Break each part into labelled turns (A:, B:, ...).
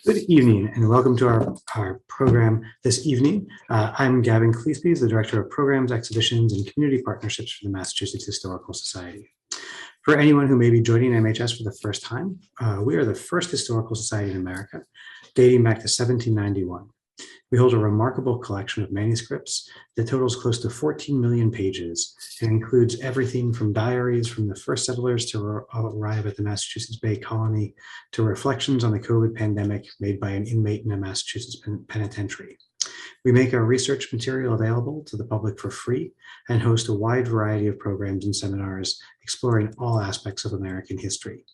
A: Good evening and welcome to our program this evening. I'm Gavin Cleesby, the Director of Programs, Exhibitions, and Community Partnerships for the Massachusetts Historical Society. For anyone who may be joining MHS for the first time, we are the first historical society in America, dating back to 1791. We hold a remarkable collection of manuscripts that totals close to 14 million pages and includes everything from diaries from the first settlers to arrive at the Massachusetts Bay Colony to reflections on the COVID pandemic made by an inmate in a Massachusetts penitentiary. We make our research material available to the public for free and host a wide variety of programs and seminars exploring all aspects of American history.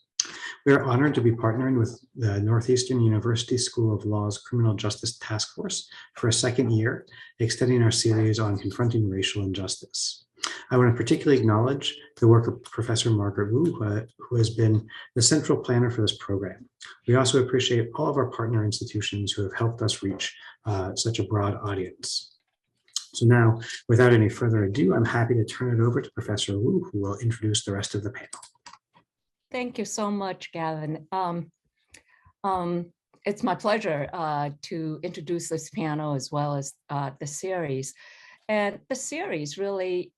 A: We are honored to be partnering with the Northeastern University School of Law's Criminal Justice Task Force for a second year, extending our series on confronting racial injustice. I want to particularly acknowledge the work of Professor Margaret who has been the central planner for this program. We also appreciate all of our partner institutions who have helped us reach such a broad audience. So now, without any further ado, I'm happy to turn it over to Professor Wu, who will introduce the rest of the panel.
B: Thank you so much, Gavin. It's my pleasure to introduce this panel as well as the series. And the series really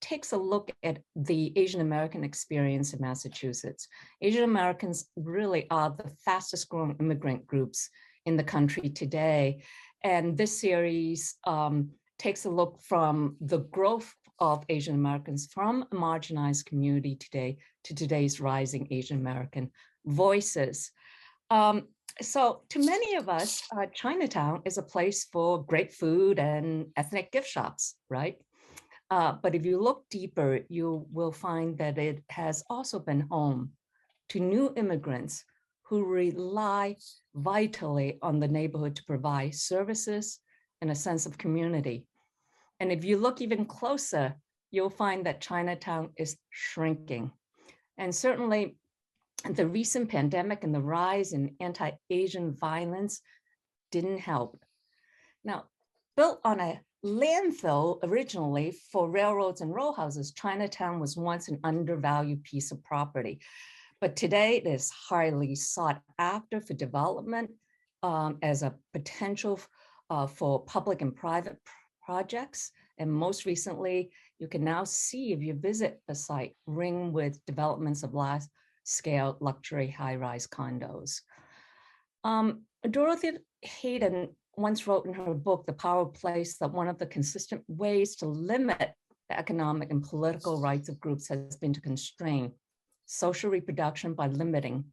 B: takes a look at the Asian American experience in Massachusetts. Asian Americans really are the fastest growing immigrant groups in the country today. And this series takes a look from the growth of Asian Americans from a marginalized community today to today's rising Asian American voices. So to many of us, Chinatown is a place for great food and ethnic gift shops, right? But if you look deeper, you will find that it has also been home to new immigrants who rely vitally on the neighborhood to provide services and a sense of community. And if you look even closer, you'll find that Chinatown is shrinking. And certainly the recent pandemic and the rise in anti-Asian violence didn't help. Now, built on a landfill originally for railroads and row houses, Chinatown was once an undervalued piece of property. But today it is highly sought after for development as a potential for public and private projects. And most recently, you can now see, if you visit the site, ring with developments of large-scale luxury high-rise condos. Dorothy Hayden once wrote in her book, The Power of Place, that one of the consistent ways to limit the economic and political rights of groups has been to constrain social reproduction by limiting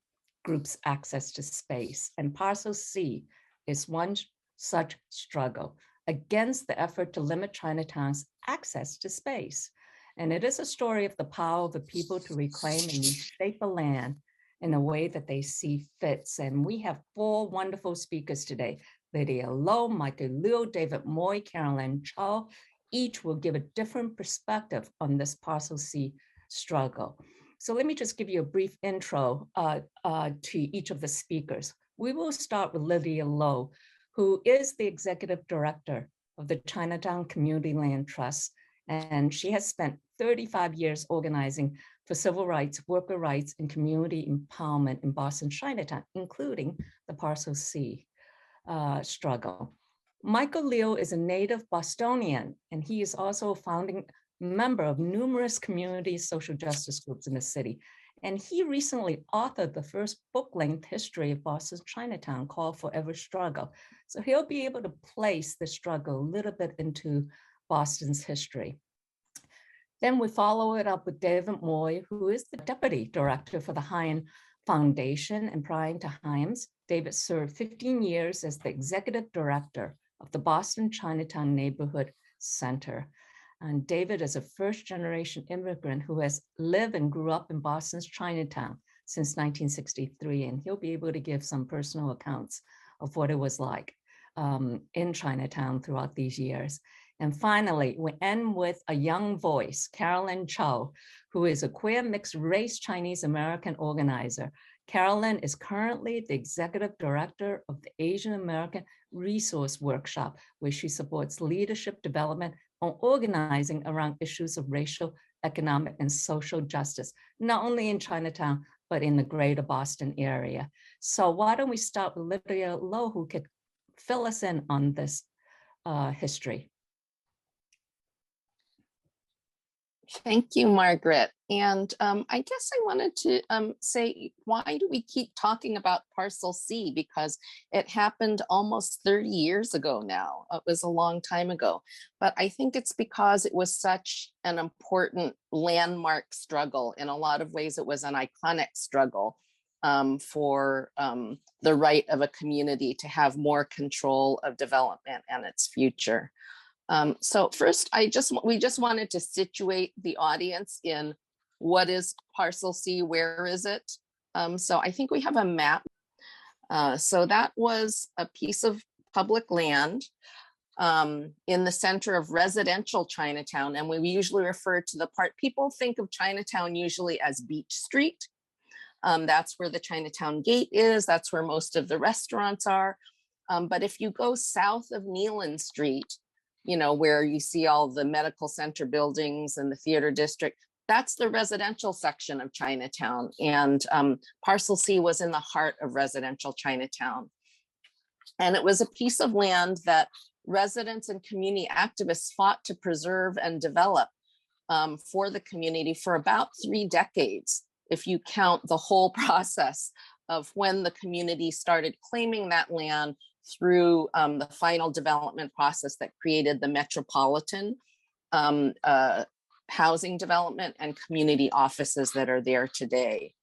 B: groups' access to space. And Parcel C is one such struggle against the effort to limit Chinatown's access to space. And it is a story of the power of the people to reclaim and reshape the land in a way that they see fits. And we have four wonderful speakers today: Lydia Lowe, Michael Liu, David Moy, Carolyn Chao. Each will give a different perspective on this Parcel C struggle. So let me just give you a brief intro to each of the speakers. We will start with Olivia Lowe, who is the executive director of the Chinatown Community Land Trust. And she has spent 35 years organizing for civil rights, worker rights, and community empowerment in Boston Chinatown, including the Parcel C struggle. Michael Liu is a native Bostonian, and he is also a founding member of numerous community social justice groups in the city. And he recently authored the first book-length history of Boston's Chinatown called Forever Struggle. So he'll be able to place the struggle a little bit into Boston's history. Then we follow it up with David Moy, who is the deputy director for the Hyams Foundation. And prior to Hyams, David served 15 years as the executive director of the Boston Chinatown Neighborhood Center. And David is a first-generation immigrant who has lived and grew up in Boston's Chinatown since 1963, and he'll be able to give some personal accounts of what it was like in Chinatown throughout these years. And finally, we end with a young voice, Carolyn Chao, who is a queer mixed-race Chinese-American organizer. Carolyn is currently the executive director of the Asian American Resource Workshop, where she supports leadership development on organizing around issues of racial, economic, and social justice, not only in Chinatown, but in the greater Boston area. So why don't we start with Olivia Lowe, who could fill us in on this history.
C: Thank you, Margaret. And I guess I wanted to say, why do we keep talking about Parcel C? Because it happened almost 30 years ago now. It was a long time ago. But I think it's because it was such an important landmark struggle. In a lot of ways, it was an iconic struggle for the right of a community to have more control of development and its future. So first, we just wanted to situate the audience in what is Parcel C, where is it? So I think we have a map. So that was a piece of public land in the center of residential Chinatown. And we usually refer to the part, people think of Chinatown usually as Beach Street. That's where the Chinatown Gate is. That's where most of the restaurants are. But if you go south of Nealon Street, you know, where you see all the medical center buildings and the theater district, that's the residential section of Chinatown. And Parcel C was in the heart of residential Chinatown. And it was a piece of land that residents and community activists fought to preserve and develop for the community for about 3 decades, if you count the whole process of when the community started claiming that land through the final development process that created the metropolitan housing development and community offices that are there today.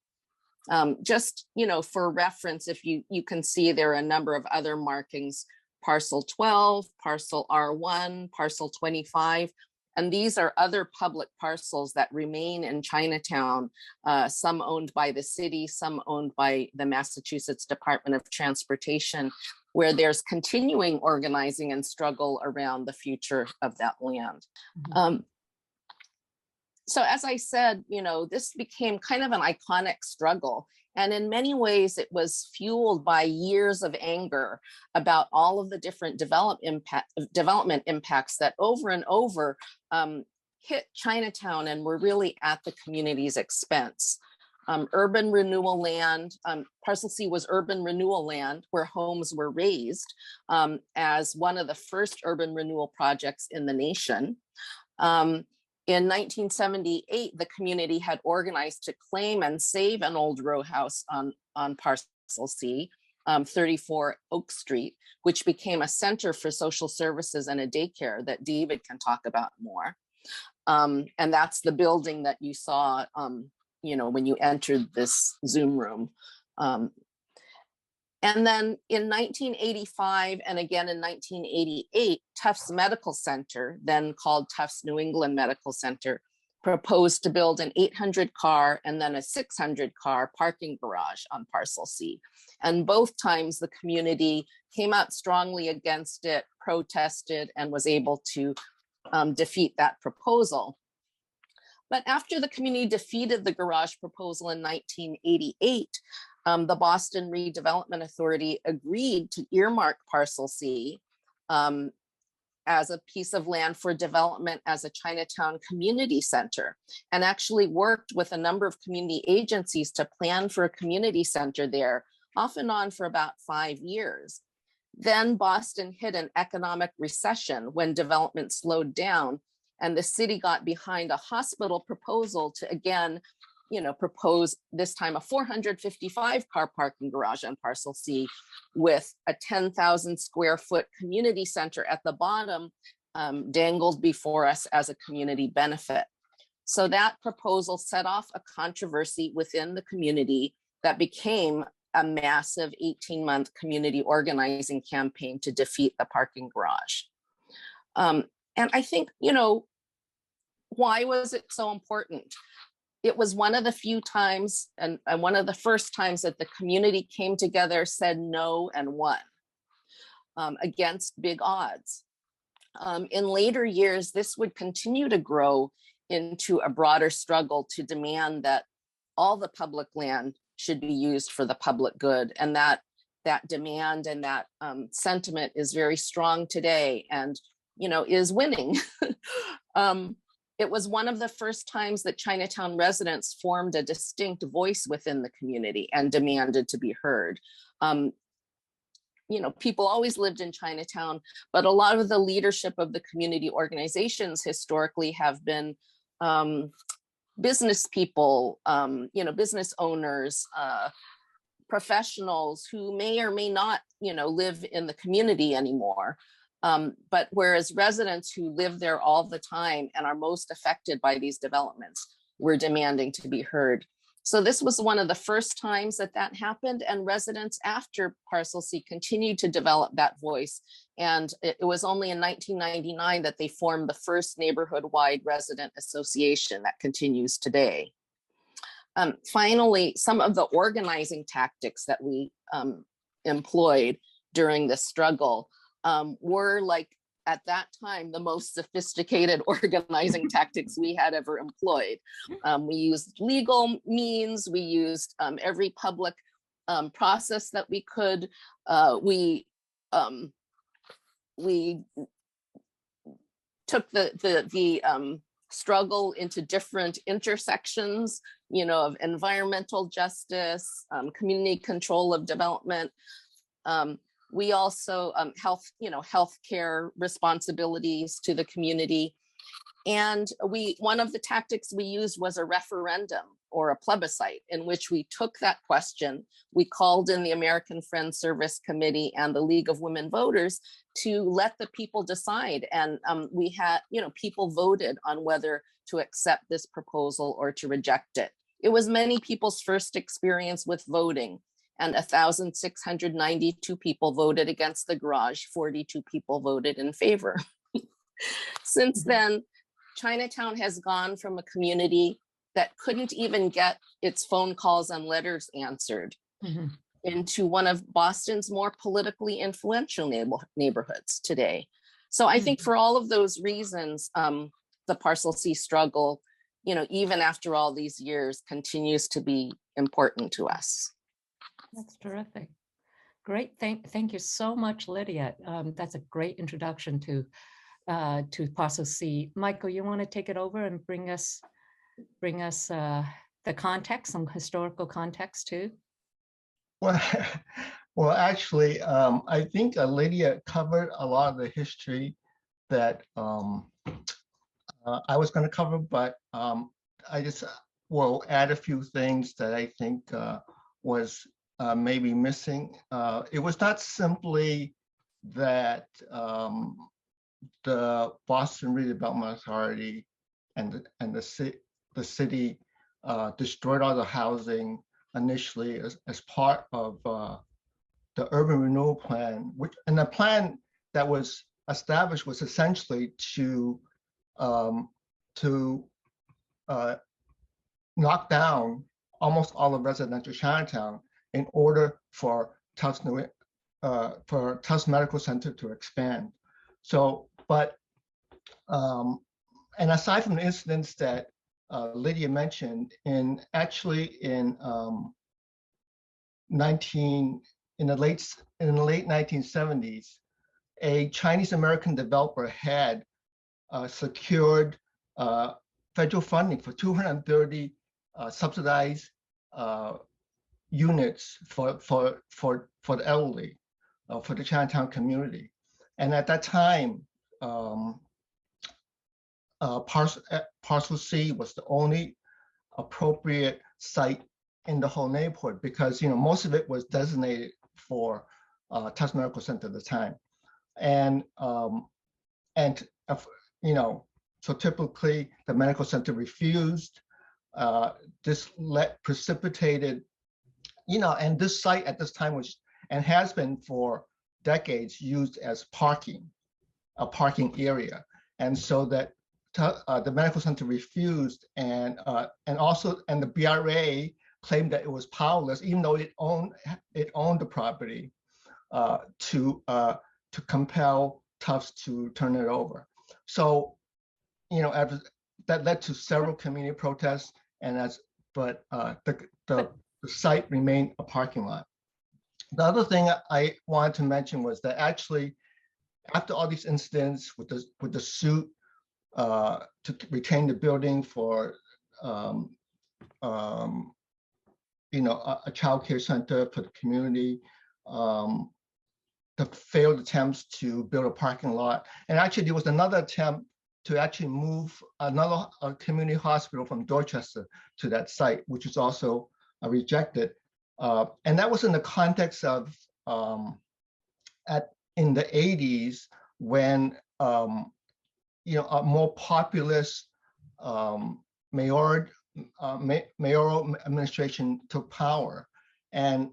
C: Just, you know, for reference, if you can see there are a number of other markings, Parcel 12, Parcel R1, Parcel 25, and these are other public parcels that remain in Chinatown, some owned by the city, some owned by the Massachusetts Department of Transportation, where there's continuing organizing and struggle around the future of that land. Mm-hmm. So as I said, you know, this became kind of an iconic struggle. And in many ways, it was fueled by years of anger about all of the different development impacts that over and over hit Chinatown and were really at the community's expense. Urban renewal land, Parcel C was urban renewal land where homes were raised as one of the first urban renewal projects in the nation. In 1978, the community had organized to claim and save an old row house on Parcel C, 34 Oak Street, which became a center for social services and a daycare that David can talk about more. And that's the building that you saw, you know, when you entered this Zoom room. And then in 1985 and again in 1988, Tufts Medical Center, then called Tufts New England Medical Center, proposed to build an 800-car and then a 600-car parking garage on Parcel C. And both times the community came out strongly against it, protested, and was able to defeat that proposal. But after the community defeated the garage proposal in 1988, the Boston Redevelopment Authority agreed to earmark Parcel C as a piece of land for development as a Chinatown community center, and actually worked with a number of community agencies to plan for a community center there, off and on for about 5 years. Then Boston hit an economic recession when development slowed down, and the city got behind a hospital proposal to again, you know, propose this time a 455-car parking garage on Parcel C with a 10,000 square foot community center at the bottom, dangled before us as a community benefit. So that proposal set off a controversy within the community that became a massive 18-month community organizing campaign to defeat the parking garage. And I think, you know, why was it so important? It was one of the few times and one of the first times that the community came together, said no, and won against big odds. In later years, this would continue to grow into a broader struggle to demand that all the public land should be used for the public good. And that demand and that sentiment is very strong today and, you know, is winning. It was one of the first times that Chinatown residents formed a distinct voice within the community and demanded to be heard. You know, people always lived in Chinatown, but a lot of the leadership of the community organizations historically have been business people, you know, business owners, professionals who may or may not, you know, live in the community anymore. But whereas residents who live there all the time and are most affected by these developments were demanding to be heard. So this was one of the first times that that happened, and residents after Parcel C continued to develop that voice. And it was only in 1999 that they formed the first neighborhood-wide resident association that continues today. Finally, some of the organizing tactics that we employed during this struggle were, like, at that time, the most sophisticated organizing tactics we had ever employed. We used legal means, we used every public process that we could. We took the struggle into different intersections, you know, of environmental justice, community control of development. We also healthcare responsibilities to the community. And one of the tactics we used was a referendum or a plebiscite, in which we took that question, we called in the American Friends Service Committee and the League of Women Voters to let the people decide. And we had, you know, people voted on whether to accept this proposal or to reject it. It was many people's first experience with voting, and 1,692 people voted against the garage, 42 people voted in favor. Since then, Chinatown has gone from a community that couldn't even get its phone calls and letters answered into one of Boston's more politically influential neighborhoods today. So I think for all of those reasons, the Parcel C struggle, you know, even after all these years, continues to be important to us.
B: That's terrific. Great. Thank you so much, Lydia. That's a great introduction to Parcel C. Michael, you want to take it over and bring us the context, some historical context too?
D: Well, actually, I think Lydia covered a lot of the history that I was going to cover, but I just will add a few things that I think was maybe missing. It was not simply that the Boston Redevelopment Authority and the city destroyed all the housing initially as part of the urban renewal plan, and the plan that was established was essentially to knock down almost all of residential Chinatown in order for Tufts Medical Center to expand. So, but and aside from the incidents that Lydia mentioned, in the late 1970s, a Chinese American developer had secured federal funding for 230 subsidized units for the elderly, for the Chinatown community. And at that time, Parcel C was the only appropriate site in the whole neighborhood, because most of it was designated for Tufts Medical Center at the time, and so typically the medical center refused. This precipitated, and this site at this time was and has been for decades used as a parking area, and so that the medical center refused, and the BRA claimed that it was powerless, even though it owned the property, to compel Tufts to turn it over. So, that led to several community protests, but the site remained a parking lot. The other thing I wanted to mention was that actually, after all these incidents with the suit, to retain the building for a child care center for the community. The failed attempts to build a parking lot. And actually there was another attempt to actually move another community hospital from Dorchester to that site, which was also rejected. And that was in the context of in the 80s when a more populist mayoral administration took power. And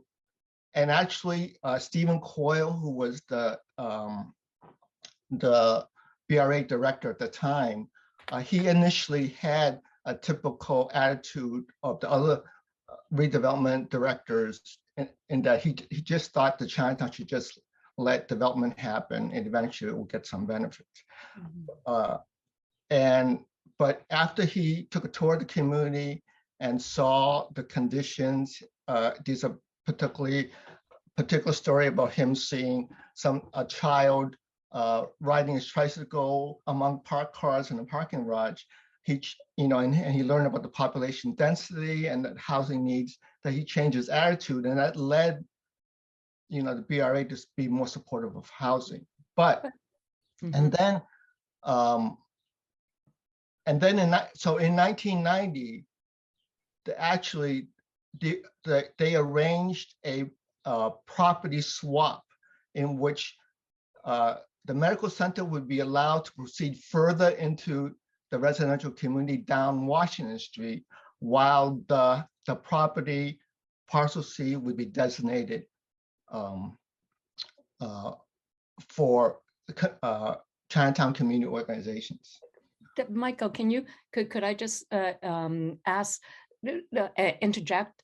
D: actually, Stephen Coyle, who was the BRA director at the time, he initially had a typical attitude of the other redevelopment directors in that he just thought the Chinatown should just let development happen and eventually it will get some benefits. But after he took a tour of the community and saw the conditions, these are particular story about him seeing a child riding his tricycle among parked cars in the parking garage. And he learned about the population density and the housing needs, that he changed his attitude, and that led the BRA to be more supportive of housing. But in 1990, they arranged a property swap in which the medical center would be allowed to proceed further into the residential community down Washington Street, while the property Parcel C would be designated for Chinatown community organizations.
B: Michael, could I just ask, interject?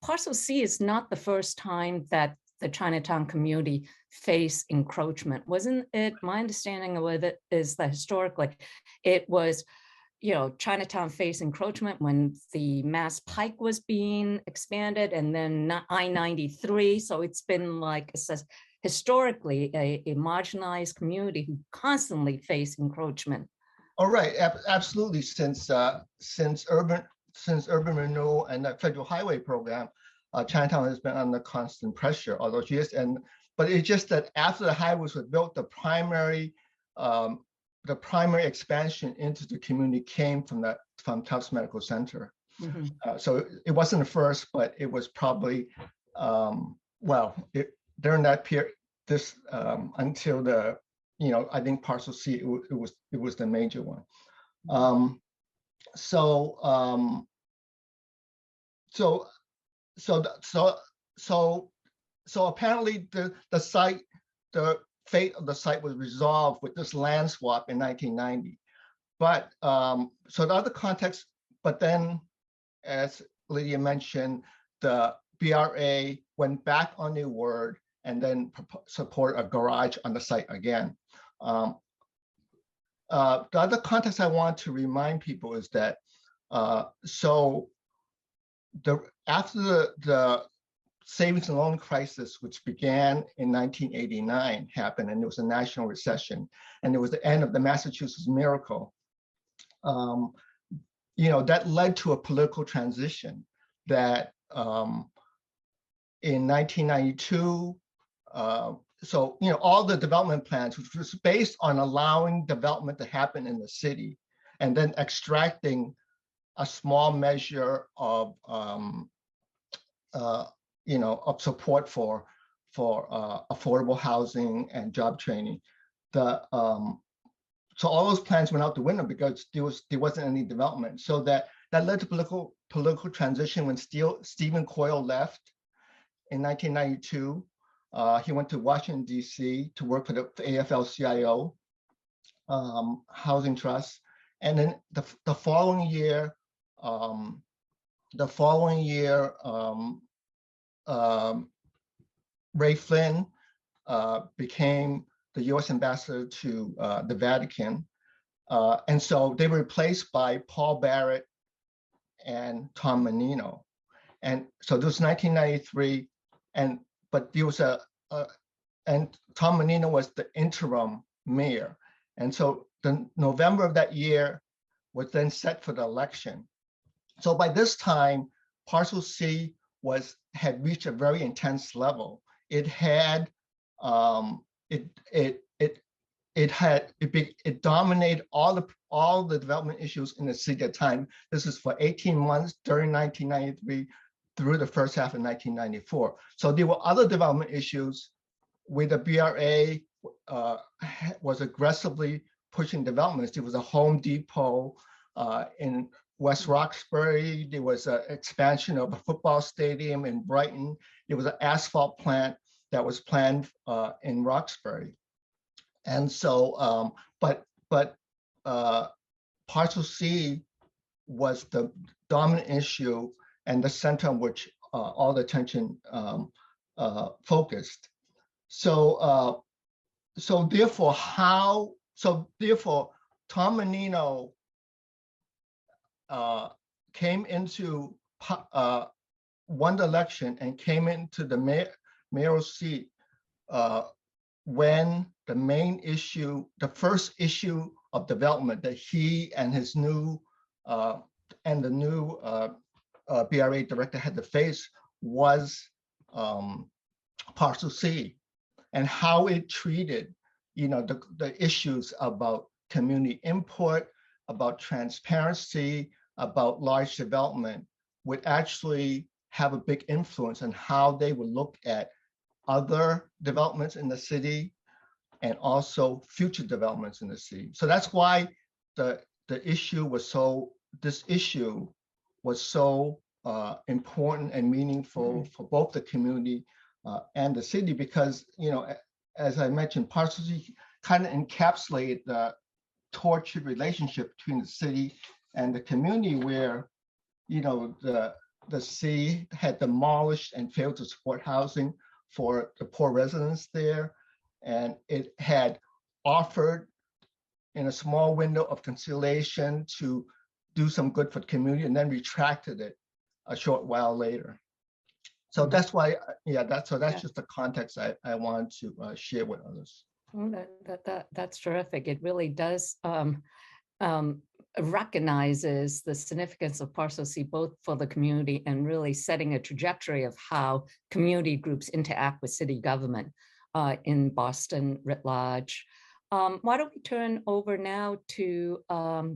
B: Parcel C is not the first time that the Chinatown community faced encroachment. Wasn't it? My understanding of it is that historically it was, Chinatown faced encroachment when the Mass Pike was being expanded, and then I-93. So it's been like, it says, historically a marginalized community who constantly face encroachment.
D: Oh, right, absolutely. Since urban renewal and the federal highway program, Chinatown has been under constant pressure. But it's just that after the highways were built, the primary expansion into the community came from Tufts Medical Center. So it wasn't the first, but it was probably during that period, until the I think Parcel C, it was the major one. So apparently the fate of the site was resolved with this land swap in 1990. But so the other context, but then, as Lydia mentioned, the BRA went back on their word and then support a garage on the site again. The other context I want to remind people is that after the savings and loan crisis, which began in 1989, happened, and there was a national recession, and it was the end of the Massachusetts miracle. That led to a political transition that in 1992, all the development plans, which was based on allowing development to happen in the city, and then extracting a small measure of support for affordable housing and job training. So all those plans went out the window because there wasn't any development. So that led to political transition when Stephen Coyle left in 1992. He went to Washington, D.C. to work for the AFL-CIO Housing Trust. And then the following year, Ray Flynn became the U.S. ambassador to the Vatican. And so they were replaced by Paul Barrett and Tom Menino. And so this was 1993, but there was and Tom Menino was the interim mayor. And so the November of that year was then set for the election. So by this time, Parcel C had reached a very intense level. It had it dominated all the development issues in the city at the time. This is for 18 months during 1993 through the first half of 1994. So there were other development issues where the BRA was aggressively pushing developments. There was a Home Depot in West Roxbury. There was an expansion of a football stadium in Brighton. There was an asphalt plant that was planned in Roxbury. And so, but Parcel C was the dominant issue and the center on which all the attention focused. So, therefore, Tom Menino came into won the election and came into the mayoral seat when the main issue, the first issue of development that he and his new and the new BRA director had to face was Parcel C, and how it treated, the issues about community input, about transparency, about large development would actually have a big influence on how they would look at other developments in the city and also future developments in the city. So that's why this issue was so important and meaningful for both the community and the city, because, as I mentioned, Parcel C kind of encapsulated the tortured relationship between the city and the community, where, the city had demolished and failed to support housing for the poor residents there. And it had offered in a small window of conciliation to do some good for the community, and then retracted it a short while later. So that's why, that's just the context I wanted to share with others.
B: That's terrific. It really does recognizes the significance of Parcel C, both for the community and really setting a trajectory of how community groups interact with city government in Boston writ large. Why don't we turn over now to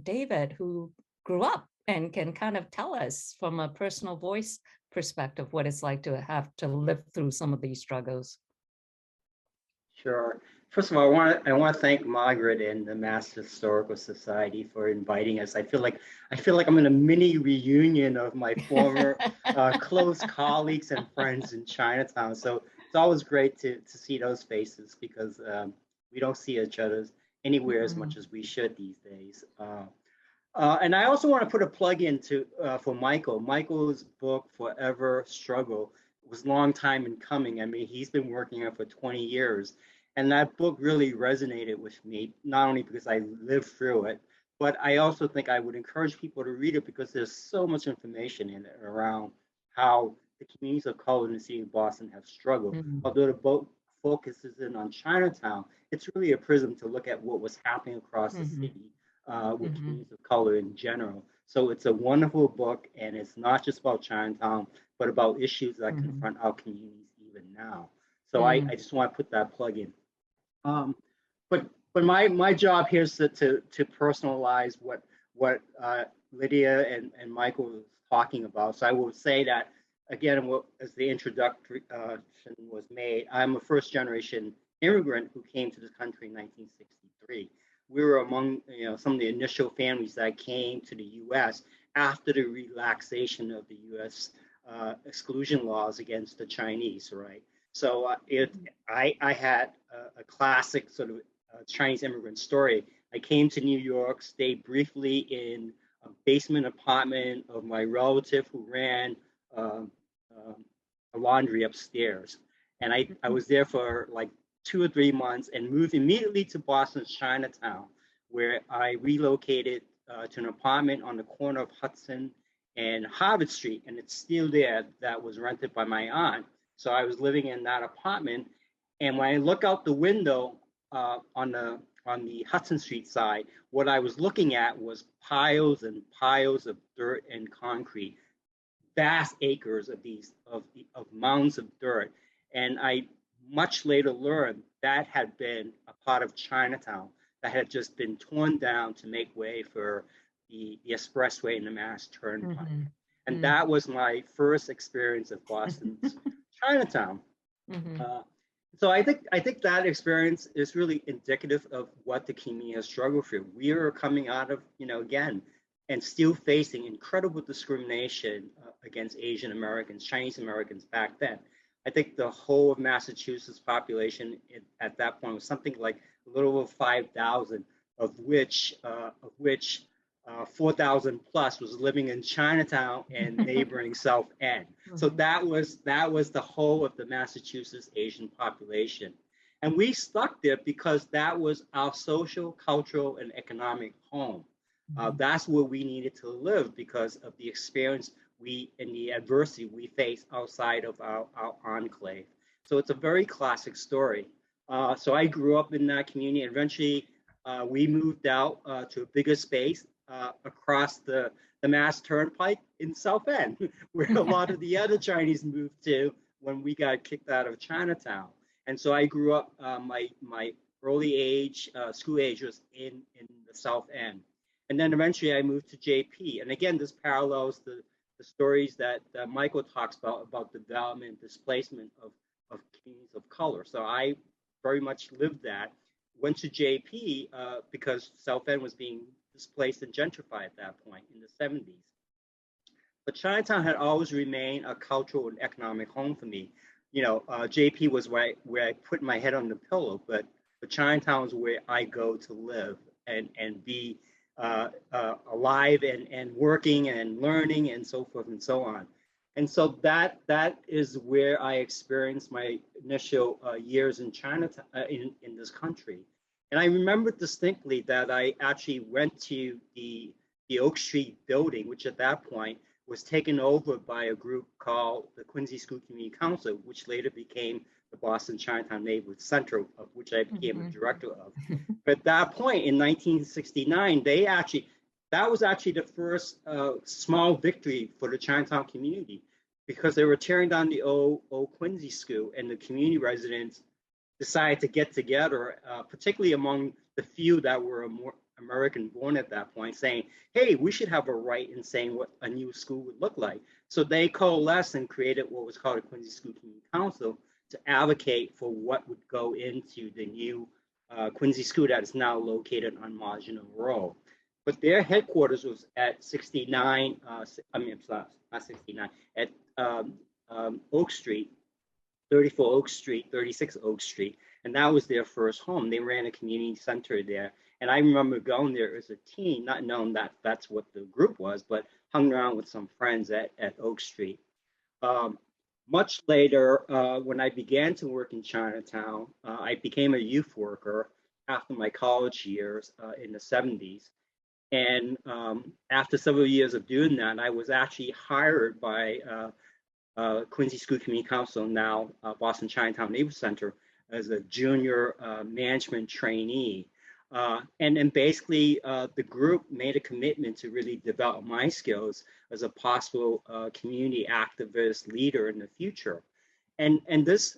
B: David, who grew up and can kind of tell us from a personal voice perspective what it's like to have to live through some of these struggles.
E: Sure. First of all, I want to thank Margaret and the Mass Historical Society for inviting us. I feel like I'm in a mini reunion of my former close colleagues and friends in Chinatown. So it's always great to see those faces, because we don't see each other anywhere as much as we should these days. And I also want to put a plug in for Michael. Michael's book, Forever Struggle, was a long time in coming. I mean, he's been working on it for 20 years. And that book really resonated with me, not only because I lived through it, but I also think I would encourage people to read it, because there's so much information in it around how the communities of color in the city of Boston have struggled. Although the book focuses in on Chinatown, it's really a prism to look at what was happening across the city with communities of color in general. So it's a wonderful book, and it's not just about Chinatown, but about issues that confront our communities even now. So I just want to put that plug in. But my job here is to personalize what Lydia and Michael was talking about. So I will say that, again, as the introduction was made, I'm a first generation immigrant who came to this country in 1963. We were among some of the initial families that came to the U.S. after the relaxation of the U.S. Exclusion laws against the Chinese, right? So I had a classic sort of Chinese immigrant story. I came to New York, stayed briefly in a basement apartment of my relative who ran a laundry upstairs. And I was there for like 2 or 3 months and moved immediately to Boston's Chinatown, where I relocated to an apartment on the corner of Hudson and Harvard Street. And it's still there, that was rented by my aunt. So I was living in that apartment. And when I look out the window on the Hudson Street side, what I was looking at was piles and piles of dirt and concrete, vast acres of mounds of dirt. And I much later learned that had been a part of Chinatown that had just been torn down to make way for the expressway and the Mass Turnpike.
B: Mm-hmm.
E: And that was my first experience of Boston's Chinatown.
B: Mm-hmm.
E: So I think that experience is really indicative of what the community has struggled through. We are coming out of, again, and still facing incredible discrimination against Asian Americans, Chinese Americans back then. I think the whole of Massachusetts population at that point was something like a little over 5,000, of which 4,000 plus was living in Chinatown and neighboring South End. So that was the whole of the Massachusetts Asian population. And we stuck there because that was our social, cultural, and economic home. That's where we needed to live because of the experience and the adversity we face outside of our enclave. So it's a very classic story. So I grew up in that community. Eventually, we moved out to a bigger space across the Mass Turnpike in South End, where a lot of the other Chinese moved to when we got kicked out of Chinatown. And so I grew up, my early age, school age was in the South End. And then eventually I moved to JP. And again, this parallels the stories that Michael talks about development, displacement of communities of color. So I very much lived that. Went to JP because South End was being displaced and gentrified at that point in the 70s. But Chinatown had always remained a cultural and economic home for me. JP was where I put my head on the pillow, but Chinatown is where I go to live and be alive and working and learning and so forth and so on. And so that is where I experienced my initial years in Chinatown, in this country. And I remember distinctly that I actually went to the Oak Street building, which at that point was taken over by a group called the Quincy School Community Council, which later became the Boston Chinatown Neighborhood Center, of which I became a director of. But at that point in 1969, that was actually the first small victory for the Chinatown community, because they were tearing down the old Quincy School, and the community residents decided to get together, particularly among the few that were more American born at that point, saying, hey, we should have a right in saying what a new school would look like. So they coalesced and created what was called a Quincy School Community Council to advocate for what would go into the new Quincy School that is now located on Marginal Road. But their headquarters was at 69, at Oak Street, 34 Oak Street, 36 Oak Street. And that was their first home. They ran a community center there. And I remember going there as a teen, not knowing that that's what the group was, but hung around with some friends at Oak Street. Much later, when I began to work in Chinatown, I became a youth worker after my college years in the 70s. And after several years of doing that, I was actually hired by Quincy School Community Council, now Boston Chinatown Neighborhood Center, as a junior management trainee. And then basically the group made a commitment to really develop my skills as a possible community activist leader in the future. And this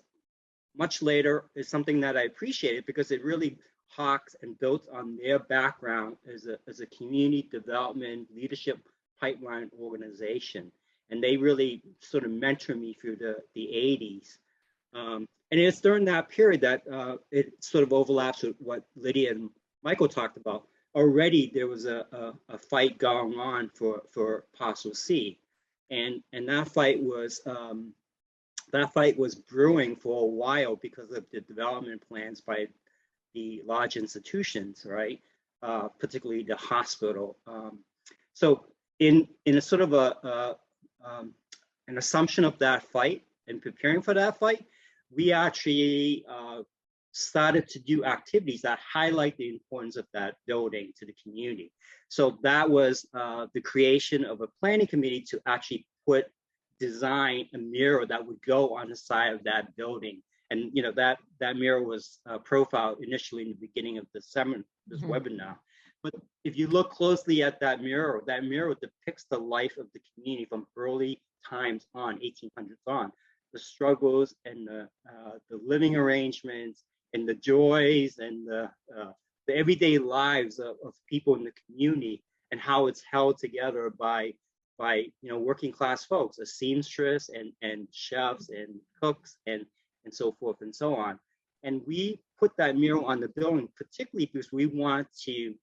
E: much later is something that I appreciated because it really hawks and built on their background as a community development leadership pipeline organization. And they really sort of mentored me through the 80s. And it's during that period that it sort of overlaps with what Lydia and Michael talked about. Already there was a fight going on for Parcel C, and that fight was brewing for a while because of the development plans by the large institutions, right? Particularly the hospital. So in a sort of an assumption of that fight and preparing for that fight, we actually started to do activities that highlight the importance of that building to the community. So that was the creation of a planning committee to actually design a mural that would go on the side of that building And that mural was profiled initially in the beginning of this webinar. But if you look closely at that mural depicts the life of the community from early times on, 1800s on, the struggles and the living arrangements and the joys and the everyday lives of people in the community, and how it's held together by working class folks, a seamstress and chefs and cooks and so forth and so on. And we put that mural on the building particularly because we want to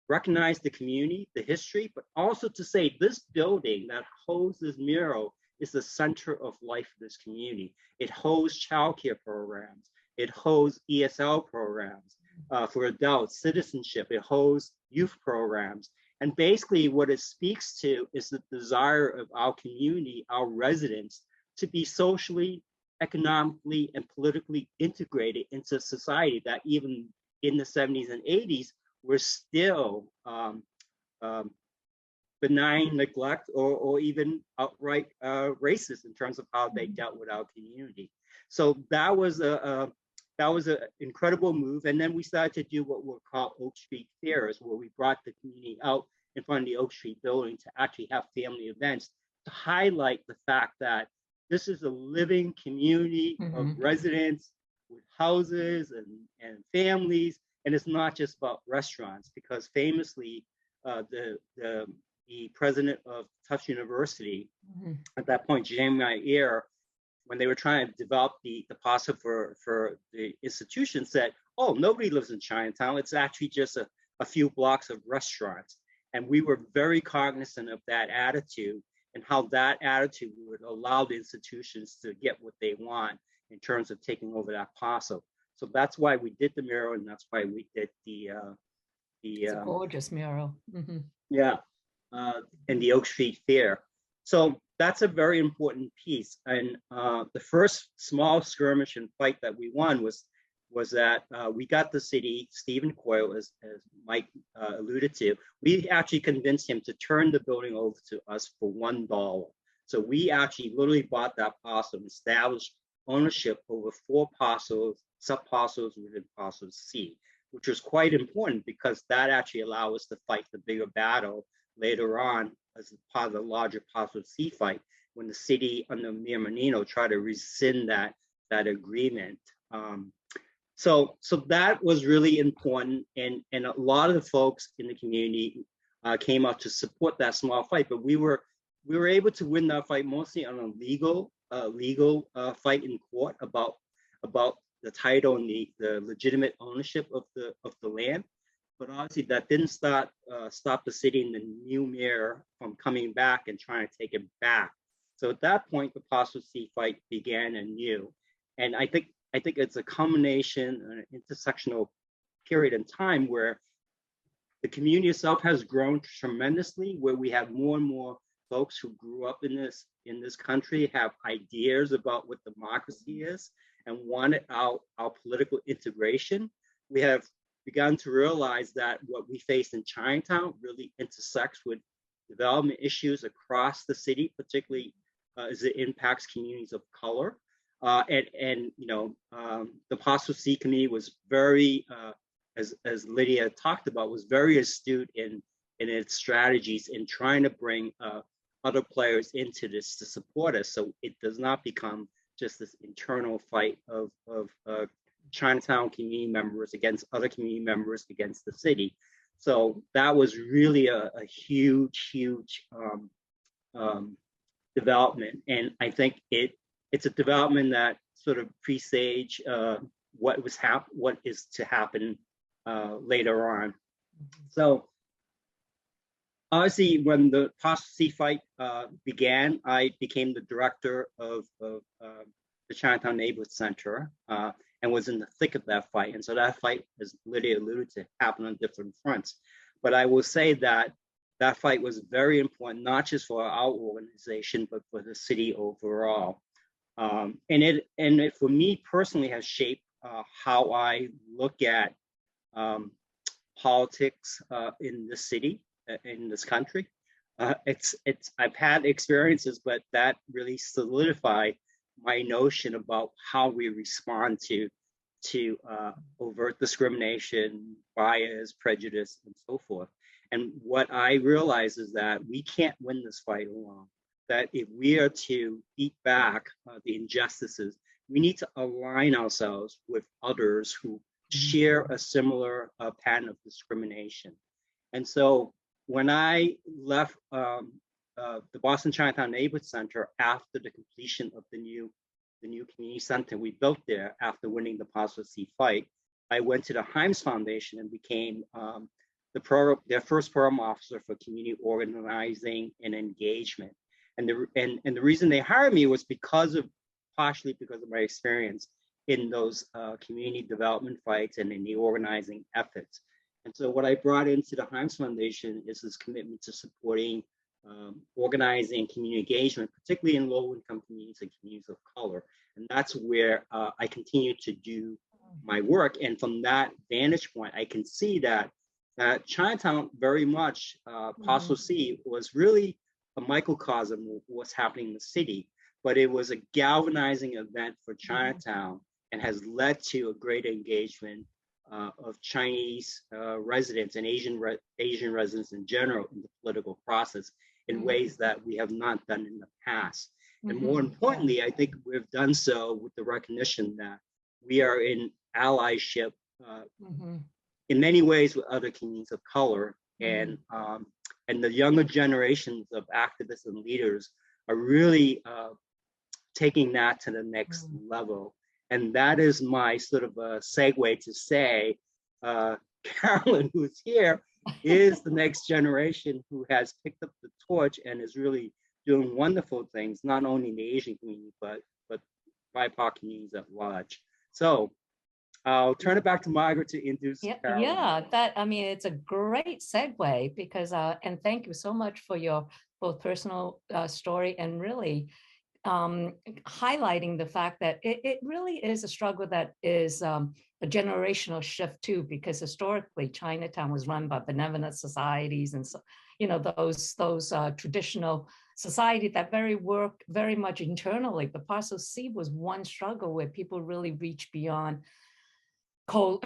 E: recognize the community, the history, but also to say this building that holds this mural is the center of life of this community. It holds childcare programs. It holds ESL programs for adults, citizenship. It holds youth programs. And basically what it speaks to is the desire of our community, our residents, to be socially, economically, and politically integrated into society that even in the 70s and 80s were still benign neglect or even outright racist in terms of how they dealt with our community. So that was an incredible move. And then we started to do what were called Oak Street Fairs, where we brought the community out in front of the Oak Street building to actually have family events to highlight the fact that this is a living community of residents with houses and families. And it's not just about restaurants, because famously, the president of Tufts University, at that point, James Ayer, when they were trying to develop the parcel for the institution, said, oh, nobody lives in Chinatown. It's actually just a few blocks of restaurants. And we were very cognizant of that attitude and how that attitude would allow the institutions to get what they want in terms of taking over that parcel. So that's why we did the mural, and that's why we did it's a
B: gorgeous mural.
E: Yeah, in the Oak Street Fair. So that's a very important piece. And the first small skirmish and fight that we won was that we got the city, Stephen Coyle, as Mike alluded to, we actually convinced him to turn the building over to us for $1. So we actually literally bought that parcel and established ownership over 4 parcels, sub-parcels within Parcel C, which was quite important because that actually allowed us to fight the bigger battle later on as part of the larger Parcel C fight when the city under Mayor Menino tried to rescind that agreement. So that was really important, and a lot of the folks in the community came out to support that small fight. But we were able to win that fight mostly on a legal fight in court about the title and the legitimate ownership of the land. But obviously that didn't stop the city and the new mayor from coming back and trying to take it back. So at that point, the Parcel C fight began anew, and I think it's a combination, an intersectional period in time where the community itself has grown tremendously, where we have more and more folks who grew up in this country have ideas about what democracy is and wanted our political integration. We have begun to realize that what we face in Chinatown really intersects with development issues across the city, particularly as it impacts communities of color. The Parcel C community was very, as Lydia talked about, was very astute in its strategies in trying to bring other players into this to support us, so it does not become just this internal fight of Chinatown community members against other community members against the city. So that was really a huge development, and I think it's a development that sort of presage what is to happen later on. So obviously, when the Parcel C fight began, I became the director of the Chinatown Neighborhood Center and was in the thick of that fight. And so that fight, as Lydia alluded to, happened on different fronts. But I will say that that fight was very important, not just for our organization, but for the city overall. And it for me personally has shaped how I look at politics in the city, in this country. I've had experiences, but that really solidified my notion about how we respond to overt discrimination, bias, prejudice, and so forth. And what I realize is that we can't win this fight alone. That if we are to beat back the injustices, we need to align ourselves with others who share a similar pattern of discrimination. And so when I left the Boston Chinatown Neighborhood Center after the completion of the new community center we built there after winning the Parcel C fight, I went to the Hyams Foundation and became their first program officer for community organizing and engagement. And the reason they hired me was partially because of my experience in those community development fights and in the organizing efforts. And so what I brought into the Hyams Foundation is this commitment to supporting organizing community engagement, particularly in low-income communities and communities of color. And that's where I continue to do my work. And from that vantage point, I can see that Chinatown very much, Parcel C was really a microcosm of what's happening in the city, but it was a galvanizing event for Chinatown and has led to a great engagement of Chinese residents and Asian residents in general in the political process in ways that we have not done in the past. And more importantly, I think we've done so with the recognition that we are in allyship in many ways with other communities of color. And the younger generations of activists and leaders are really taking that to the next level. And that is my sort of a segue to say, Carolyn, who's here, is the next generation who has picked up the torch and is really doing wonderful things, not only in the Asian community, but BIPOC communities at large. So I'll turn it back to Margaret to introduce Carolyn.
B: It's a great segue because, and thank you so much for your both personal story and really highlighting the fact that it really is a struggle that is a generational shift too, because historically Chinatown was run by benevolent societies and so, those traditional society that work very much internally. But Parcel C was one struggle where people really reach beyond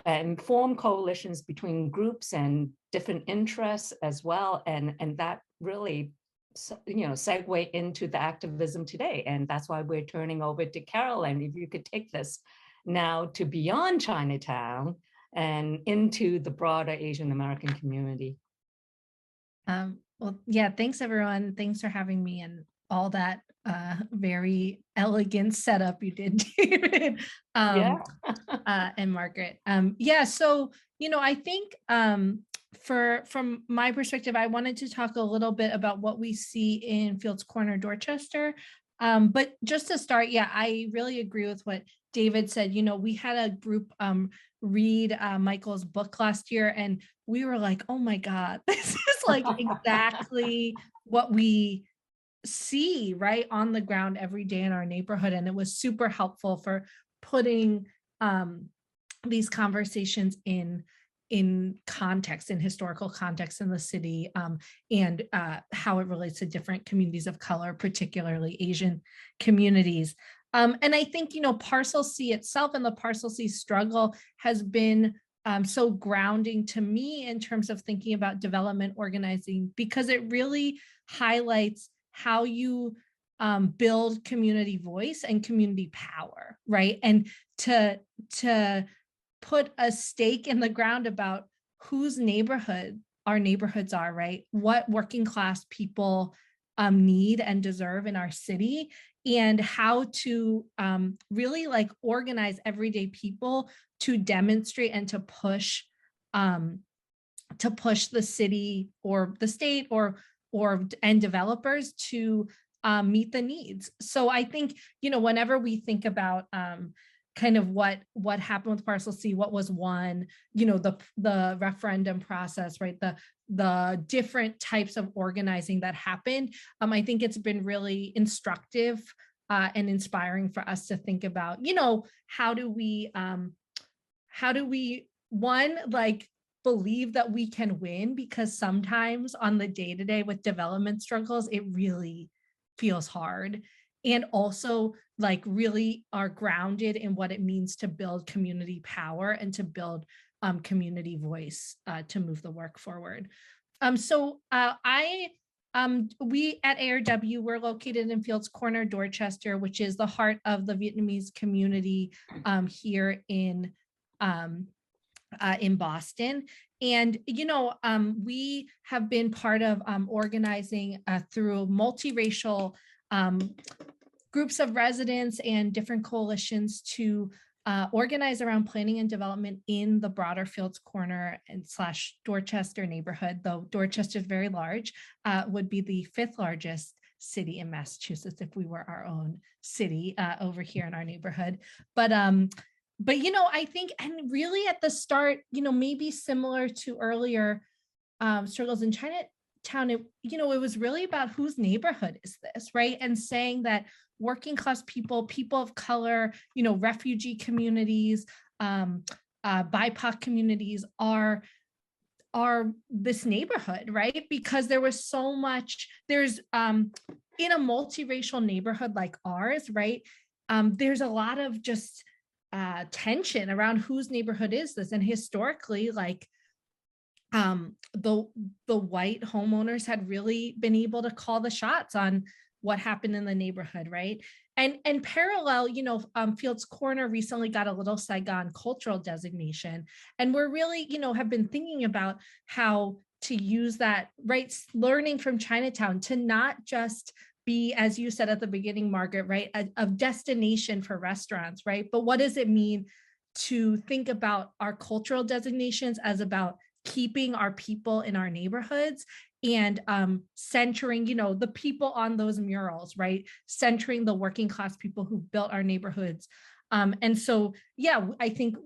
B: and form coalitions between groups and different interests as well, and that really segue into the activism today. And that's why we're turning over to Carolyn. If you could take this now to beyond Chinatown and into the broader Asian American community.
F: Well, yeah, thanks everyone. Thanks for having me and all that very elegant setup you did, David, and Margaret. So, I think from my perspective, I wanted to talk a little bit about what we see in Fields Corner, Dorchester. But just to start, I really agree with what David said. We had a group read Michael's book last year, and we were like, oh my God, this is like exactly what we see right on the ground every day in our neighborhood. And it was super helpful for putting these conversations in context, in historical context in the city, and how it relates to different communities of color, particularly Asian communities. And I think, Parcel C itself and the Parcel C struggle has been so grounding to me in terms of thinking about development organizing, because it really highlights how you build community voice and community power, right? And to put a stake in the ground about whose neighborhood our neighborhoods are, right? What working class people need and deserve in our city, and how to really organize everyday people to demonstrate and to push the city or the state and developers to meet the needs. So I think, whenever we think about kind of what happened with Parcel C, what was won, the referendum process, right? The different types of organizing that happened. I think it's been really instructive and inspiring for us to think about, how do we believe that we can win? Because sometimes on the day-to-day with development struggles, it really feels hard. and also like really are grounded in what it means to build community power and to build community voice to move the work forward. We at ARW, we're located in Fields Corner, Dorchester, which is the heart of the Vietnamese community here in Boston. And, we have been part of organizing through multiracial groups of residents and different coalitions to organize around planning and development in the broader Fields Corner and / Dorchester neighborhood, though Dorchester is very large, would be the 5th largest city in Massachusetts if we were our own city over here in our neighborhood. But I think, and really at the start, maybe similar to earlier struggles in Chinatown, it was really about whose neighborhood is this, right? And saying that working class people of color, refugee communities, BIPOC communities are this neighborhood, right? Because there was so much, there's in a multiracial neighborhood like ours, right? There's a lot of just tension around whose neighborhood is this, and historically, like the white homeowners had really been able to call the shots on what happened in the neighborhood, right? And parallel, Fields Corner recently got a Little Saigon cultural designation, and we're really, have been thinking about how to use that, right? Learning from Chinatown to not just be, as you said at the beginning, Margaret, right, a destination for restaurants, right? But what does it mean to think about our cultural designations as about keeping our people in our neighborhoods and centering, the people on those murals, right? Centering the working class people who built our neighborhoods. And so, yeah, I think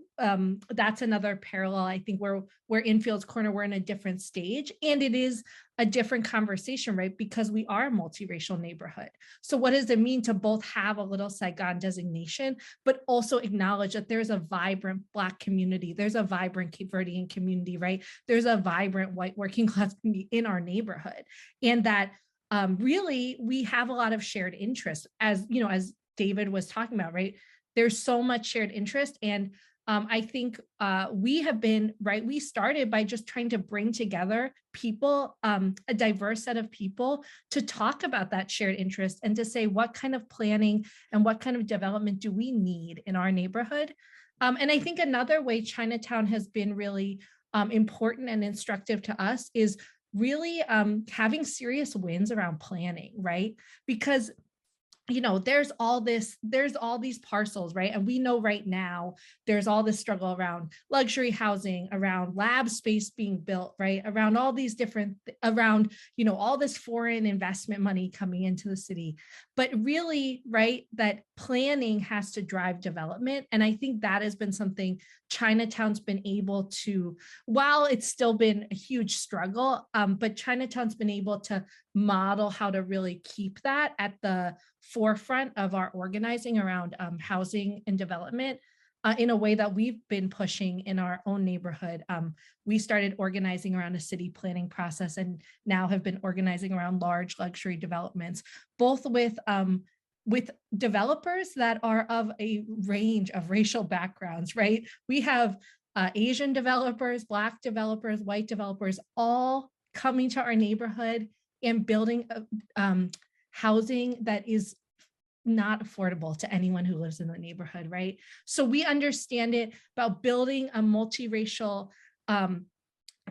F: that's another parallel. I think we're in Fields Corner, we're in a different stage, and it is a different conversation, right? Because we are a multiracial neighborhood. So what does it mean to both have a Little Saigon designation, but also acknowledge that there's a vibrant Black community, there's a vibrant Cape Verdean community, right? There's a vibrant white working class community in our neighborhood. And that really we have a lot of shared interests, as David was talking about, right? There's so much shared interest. And I think we have been, right, we started by just trying to bring together people, a diverse set of people to talk about that shared interest and to say what kind of planning and what kind of development do we need in our neighborhood. And I think another way Chinatown has been really important and instructive to us is really having serious wins around planning, right? Because there's all these parcels, right? And we know right now there's all this struggle around luxury housing, around lab space being built, right? Around all these different, all this foreign investment money coming into the city. But really, right, that planning has to drive development. And I think that has been something Chinatown's been able to, while it's still been a huge struggle, but Chinatown's been able to model how to really keep that at the forefront of our organizing around housing and development in a way that we've been pushing in our own neighborhood. We started organizing around a city planning process and now have been organizing around large luxury developments, both with developers that are of a range of racial backgrounds, right? We have Asian developers, Black developers, white developers, all coming to our neighborhood and building housing that is not affordable to anyone who lives in the neighborhood, right? So we understand it about building a multiracial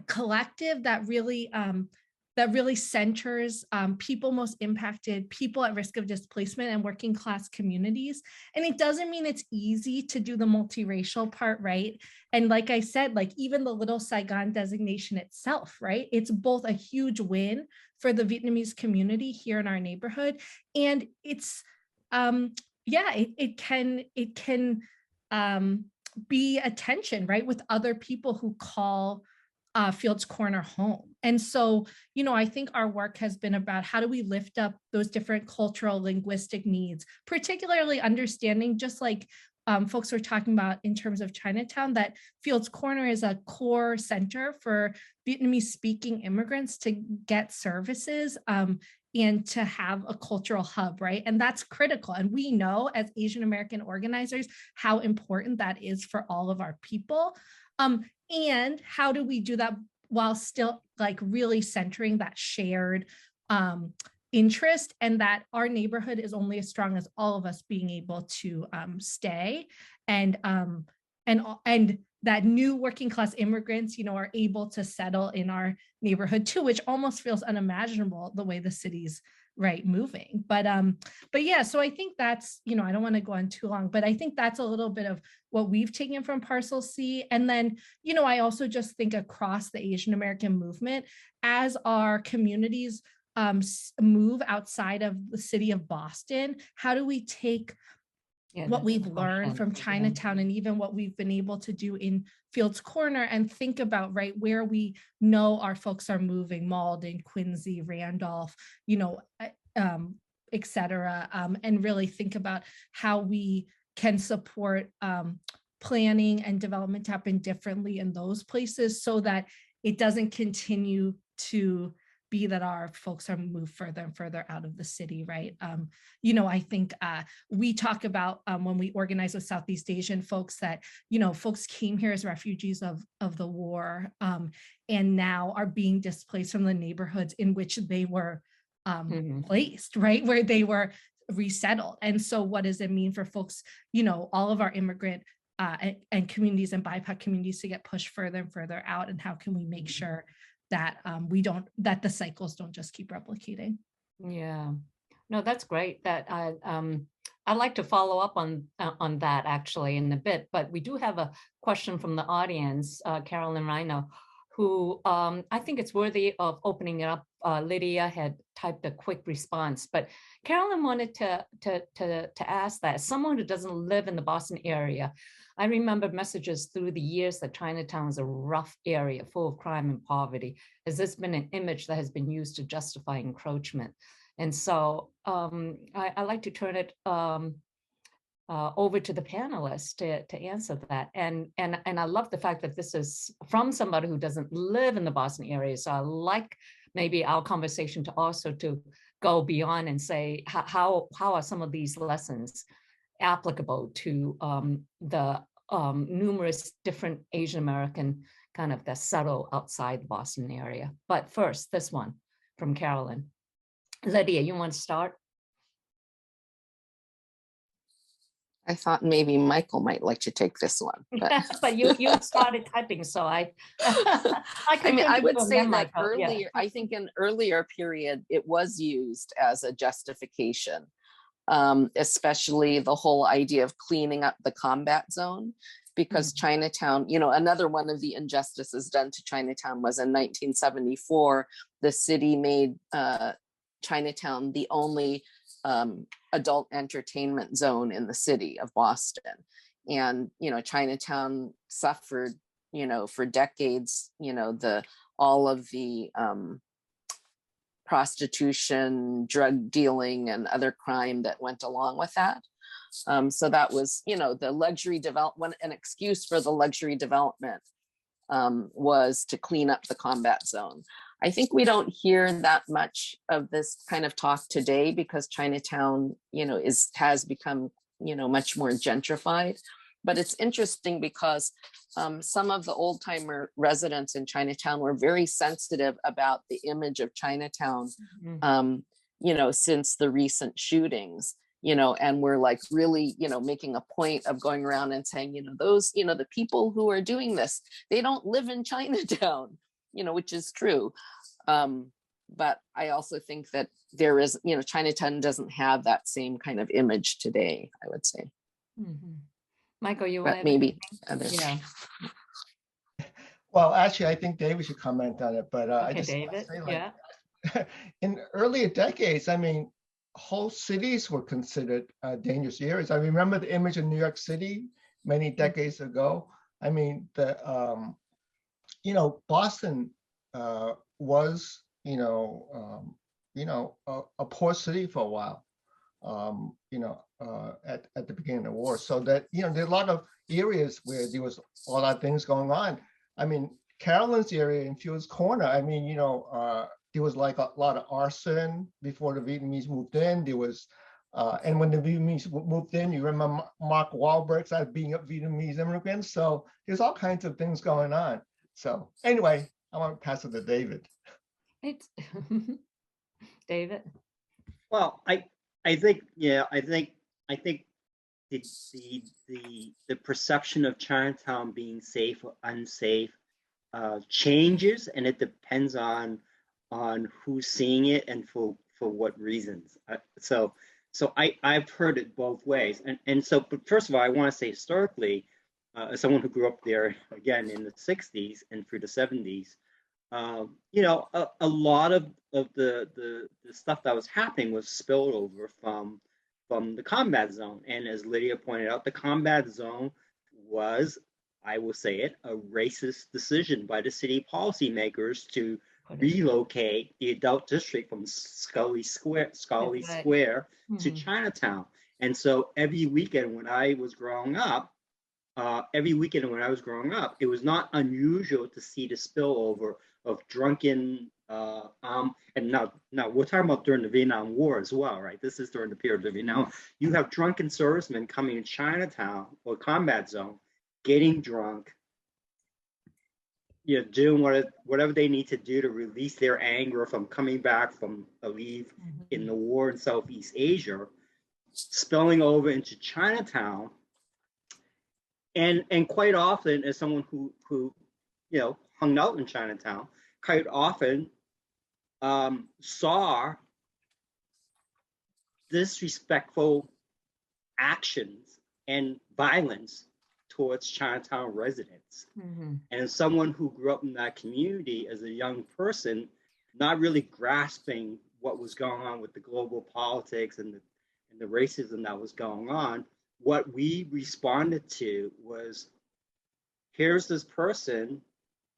F: collective that really centers people most impacted, people at risk of displacement and working class communities. And it doesn't mean it's easy to do the multiracial part, right? And like I said, like even the Little Saigon designation itself, right? It's both a huge win for the Vietnamese community here in our neighborhood. And it's, it can be a tension, right? With other people who call Fields Corner home. And so, I think our work has been about how do we lift up those different cultural, linguistic needs, particularly understanding, just like folks were talking about in terms of Chinatown, that Fields Corner is a core center for Vietnamese speaking immigrants to get services and to have a cultural hub, right? And that's critical. And we know as Asian American organizers how important that is for all of our people. And how do we do that while still like really centering that shared interest, and that our neighborhood is only as strong as all of us being able to stay, and that new working class immigrants, you know, are able to settle in our neighborhood too, which almost feels unimaginable the way the city's right moving. But yeah, so I think that's, you know, I don't want to go on too long, but I think that's a little bit of what we've taken from Parcel C. And then, you know, I also just think across the Asian American movement, as our communities move outside of the city of Boston, how do we take what we've learned from Chinatown and even what we've been able to do in Fields Corner and think about, right, where we know our folks are moving, Malden, Quincy, Randolph, you know, et cetera, and really think about how we can support planning and development to happen differently in those places so that it doesn't continue to be that our folks are moved further and further out of the city, right? You know, I think we talk about when we organize with Southeast Asian folks that, you know, folks came here as refugees of the war and now are being displaced from the neighborhoods in which they were placed, right? Where they were resettled. And so what does it mean for folks, you know, all of our immigrant and communities and BIPOC communities to get pushed further and further out? And how can we make sure that that the cycles don't just keep replicating?
B: Yeah, no, that's great. That I'd like to follow up on that actually in a bit, but we do have a question from the audience, Carolyn Chao, who I think it's worthy of opening it up. Lydia had typed a quick response, but Carolyn wanted to ask that as someone who doesn't live in the Boston area, I remember messages through the years that Chinatown is a rough area full of crime and poverty. Has this been an image that has been used to justify encroachment? And so I like to turn it over to the panelists to answer that. And I love the fact that this is from somebody who doesn't live in the Boston area. So I like maybe our conversation to also to go beyond and say, how are some of these lessons applicable to the numerous different Asian American kind of that settle outside the Boston area. But first, this one from Carolyn. Lydia, you want to start?
C: I thought maybe Michael might like to take this one.
B: But you started typing, so I
C: mean, I would say that
B: Michael.
C: earlier,
B: Yeah.
C: I think in earlier period, it was used as a justification. Especially the whole idea of cleaning up the combat zone, because Chinatown, you know, another one of the injustices done to Chinatown was in 1974, the city made Chinatown the only adult entertainment zone in the city of Boston. And, you know, Chinatown suffered, you know, for decades, you know, all of the prostitution, drug dealing, and other crime that went along with that. So that was, you know, the luxury development, an excuse for the luxury development was to clean up the combat zone. I think we don't hear that much of this kind of talk today because Chinatown, you know, has become, you know, much more gentrified. But it's interesting because some of the old timer residents in Chinatown were very sensitive about the image of Chinatown, you know, since the recent shootings, you know, and we're like really, you know, making a point of going around and saying, you know, those, you know, the people who are doing this, they don't live in Chinatown, you know, which is true. But I also think that there is, you know, Chinatown doesn't have that same kind of image today, I would say.
B: Michael, you
C: want maybe others.
B: Yeah.
D: Well, actually, I think David should comment on it, but I just
B: David,
D: say, like, in earlier decades, I mean, whole cities were considered dangerous areas. I remember the image of New York City many decades ago. I mean, you know, Boston was, you know, a poor city for a while. You know, at the beginning of the war. So that, you know, there are a lot of areas where there was a lot of things going on. I mean, Carolyn's area in Fields Corner, I mean, you know, there was like a lot of arson before the Vietnamese moved in. There was, and when the Vietnamese moved in, you remember Mark Wahlberg started being a Vietnamese immigrant. So there's all kinds of things going on. So anyway, I want to pass it to David.
B: Right. David?
E: Well, I think the perception of Chinatown being safe or unsafe changes, and it depends on who's seeing it and for what reasons. So I've heard it both ways, and so, but first of all, I want to say historically, as someone who grew up there again in the 60s and through the 70s, you know, a lot of the stuff that was happening was spilled over from the combat zone. And as Lydia pointed out, the combat zone was, I will say it, a racist decision by the city policymakers to relocate the adult district from Scully Square to Chinatown. And so every weekend when I was growing up, it was not unusual to see the spillover of drunken, and now we're talking about during the Vietnam War as well, right? This is during the period of Vietnam. You have drunken servicemen coming in Chinatown or combat zone, getting drunk, you know, doing whatever they need to do to release their anger from coming back from a leave in the war in Southeast Asia, spilling over into Chinatown. And quite often, as someone who you know hung out in Chinatown, quite often saw disrespectful actions and violence towards Chinatown residents. And as someone who grew up in that community as a young person, not really grasping what was going on with the global politics and the racism that was going on, what we responded to was, here's this person,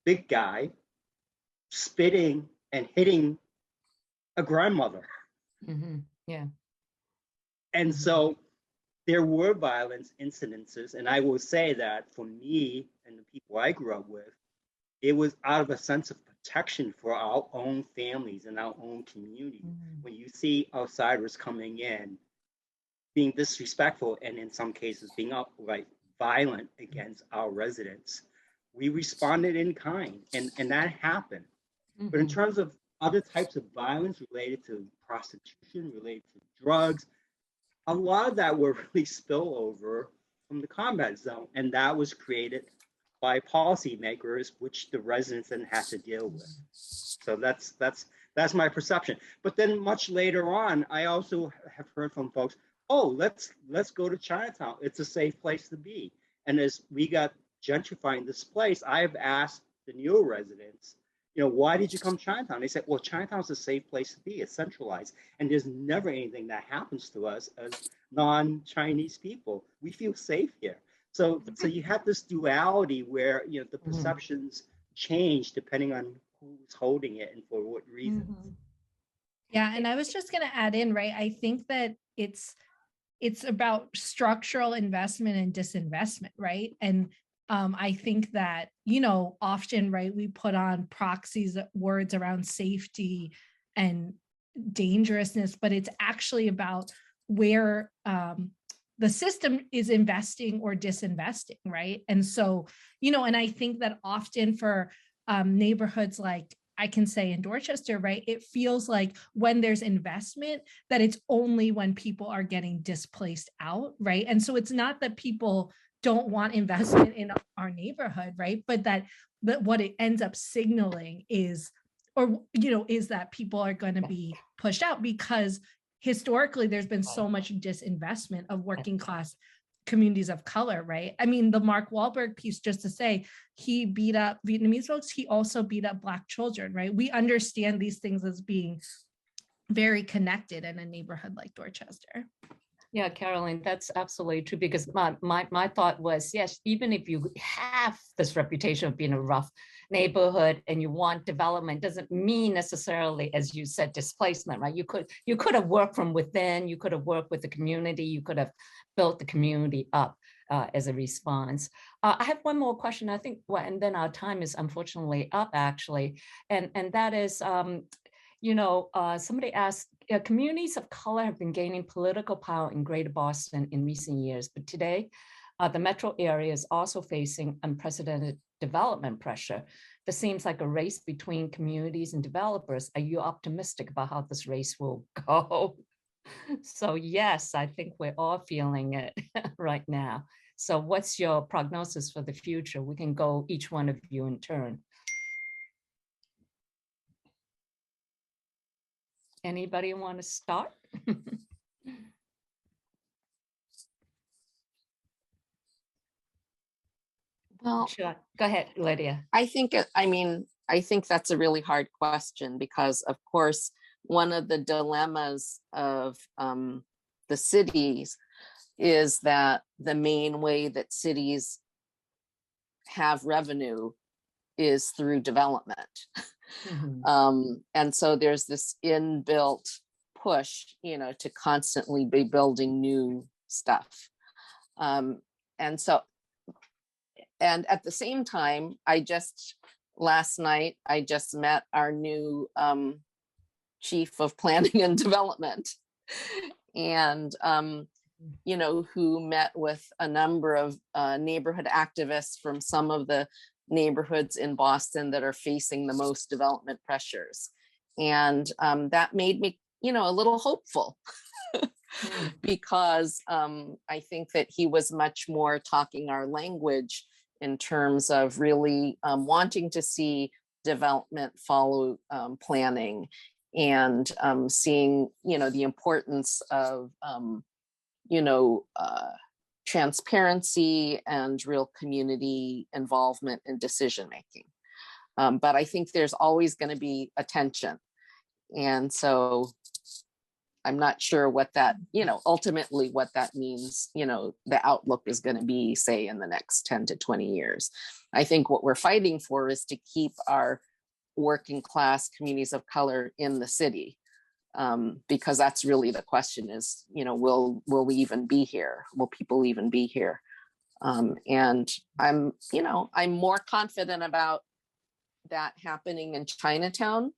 E: big guy, spitting and hitting a grandmother.
B: Yeah.
E: And so there were violence incidences. And I will say that for me and the people I grew up with, it was out of a sense of protection for our own families and our own community. When you see outsiders coming in, being disrespectful, and in some cases being outright violent against our residents, we responded in kind, and that happened. But in terms of other types of violence related to prostitution, related to drugs, a lot of that were really spillover from the combat zone, and that was created by policymakers, which the residents then had to deal with. So that's my perception. But then much later on, I also have heard from folks, oh, let's go to Chinatown. It's a safe place to be. And as we got gentrifying this place, I've asked the newer residents, you know, why did you come to Chinatown? They said, well, Chinatown's a safe place to be. It's centralized. And there's never anything that happens to us as non-Chinese people. We feel safe here. So you have this duality where, you know, the perceptions change depending on who's holding it and for what reasons.
F: Yeah, and I was just going to add in, right? I think that it's about structural investment and disinvestment, right? And I think that, you know, often, right, we put on proxies, words around safety and dangerousness, but it's actually about where the system is investing or disinvesting, right? And so, you know, and I think that often for neighborhoods like, I can say in Dorchester, right, it feels like when there's investment, that it's only when people are getting displaced out, right? And so it's not that people don't want investment in our neighborhood, right? But that what it ends up signaling is, or, you know, is that people are going to be pushed out because historically there's been so much disinvestment of working class communities of color, right? I mean, the Mark Wahlberg piece, just to say, he beat up Vietnamese folks, he also beat up Black children, right? We understand these things as being very connected in a neighborhood like Dorchester.
B: Yeah, Carolyn, that's absolutely true, because my thought was, yes, even if you have this reputation of being a rough neighborhood and you want development, doesn't mean necessarily, as you said, displacement, right? You could have worked from within, you could have worked with the community, you could have built the community up as a response. I have one more question, I think, and then our time is unfortunately up, actually, and that is, Somebody asked, communities of color have been gaining political power in Greater Boston in recent years, but today, the metro area is also facing unprecedented development pressure. This seems like a race between communities and developers. Are you optimistic about how this race will go? So yes, I think we're all feeling it right now. So what's your prognosis for the future? We can go each one of you in turn. Anybody want to start?
C: Well,
B: Sure. Go ahead, Lydia.
C: I think that's a really hard question because, of course, one of the dilemmas of the cities is that the main way that cities have revenue is through development.
B: Mm-hmm.
C: And so there's this inbuilt push, to constantly be building new stuff. And at the same time, last night, I just met our new chief of planning and development, and who met with a number of neighborhood activists from some of the neighborhoods in Boston that are facing the most development pressures. And that made me, a little hopeful. Because I think that he was much more talking our language in terms of really wanting to see development follow planning, and seeing, the importance of, transparency and real community involvement in decision making. But I think there's always going to be a tension. And so I'm not sure what that, ultimately what that means, the outlook is going to be, say, in the next 10 to 20 years. I think what we're fighting for is to keep our working class communities of color in the city, because that's really the question is, will we even be here? Will people even be here? And I'm more confident about that happening in Chinatown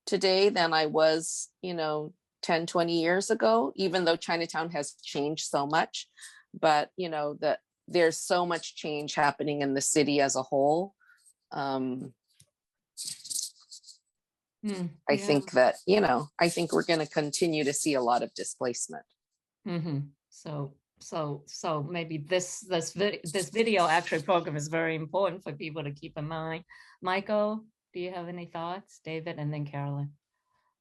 C: today than I was, 10, 20 years ago, even though Chinatown has changed so much. But, that there's so much change happening in the city as a whole. I think that, I think we're going to continue to see a lot of displacement.
B: Mm-hmm. So maybe this video actually program is very important for people to keep in mind. Michael, do you have any thoughts? David, and then Carolyn.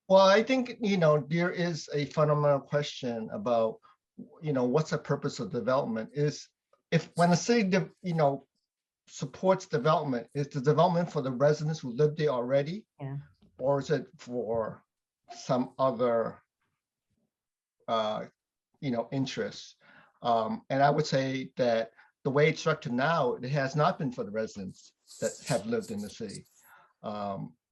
D: Well, I think, there is a fundamental question about, what's the purpose of development is when a city, supports development, is the development for the residents who live there already?
B: Yeah.
D: Or is it for some other, interests? And I would say that the way it's structured now, it has not been for the residents that have lived in the city.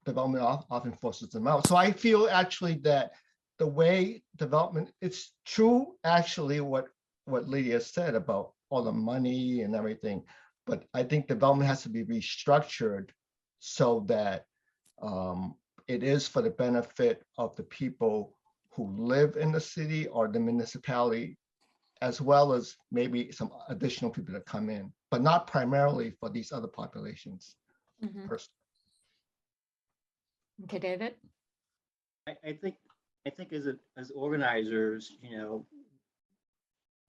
D: Development often forces them out. So I feel actually that the way development, it's true actually what Lydia said about all the money and everything, but I think development has to be restructured so that it is for the benefit of the people who live in the city or the municipality, as well as maybe some additional people that come in, but not primarily for these other populations.
B: Mm-hmm. Okay, David.
E: I think as organizers,